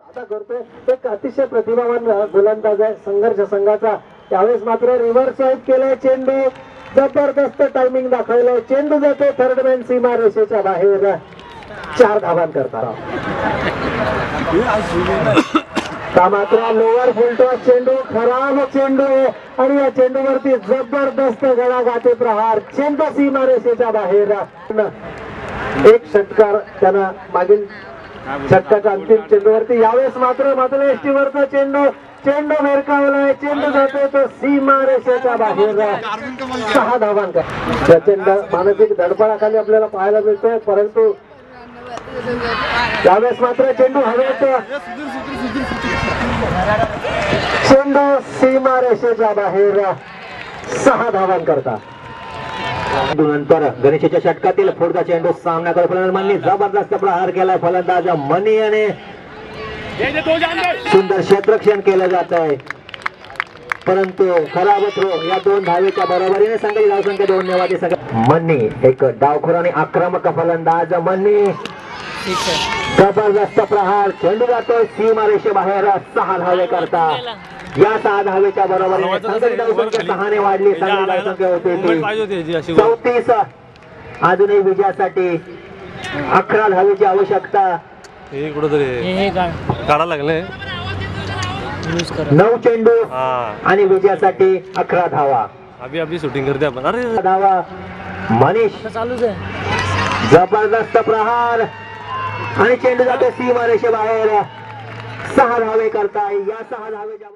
आता करतोय एक अतिशय प्रतिभावान गोलंदाज आहे संघर्ष संघाचा. त्यावेळेस मात्र रिव्हर्स स्वाईप केलाय चेंडू, जबरदस्त टायमिंग दाखवलाय. चेंडू जातो थर्ड मॅन सीमा रेषेच्या बाहेर. 4 धावांकरता मात्र लोअर फुलटॉस चेंडू, खराब चेंडू आणि या चेंडूवरती जबरदस्त गळाघाती प्रहार. चेंडू सीमा रेषेच्या बाहेर. एक षटकार त्यांना मागील षटकाच्या अंतिम चेंडूवरती. यावेळेस मात्र एसटीवरचा चेंडू भिरकावलाय. चेंडू जातोय तो सीमा रेषेच्या बाहेर. 6 धावांकर. प्रचंड मानसिक धडपडाखाली आपल्याला पाहायला मिळतोय, परंतु यावेळेस मात्र चेंडू हवेत. चेंडू सीमा रेषेच्या बाहेर. 6 धावांकरता. नंतर गणेशाच्या षटकातील पुढचा चेंडू सामनाकडे फलंदाज मनी जबरदस्त प्रहार केलाय. फलंदाज मनी याने सुंदर क्षेत्ररक्षण केलं जात आहे, परंतु खराब थ्रो. या 2 धावेच्या बरोबरीने संघाची धावसंख्या 2 नेवादी संघ. मनी एक डावखोर आणि आक्रमक फलंदाज. मनी जबरदस्त प्रहार. चेंडू जातोय सीमा रेषेबाहेर. 6 धावे करता. या 6 धावेच्या बरोबरीने संघाची धावसंख्या 6 ने वाढली. संघाची धावसंख्या होती 34. अजूनही विजयासाठी 11 धावेची आवश्यकता. काढा लागले 9 चेंडू आणि विजयासाठी 11 धावा. अभी शूटिंग करते आपण. अरे धावा. मनीष चालूच आहे. जबरदस्त प्रहार आणि चेंडू जातो सीमा रेषेबाहेर. 6 धावे करताय. या 6 धावेच्या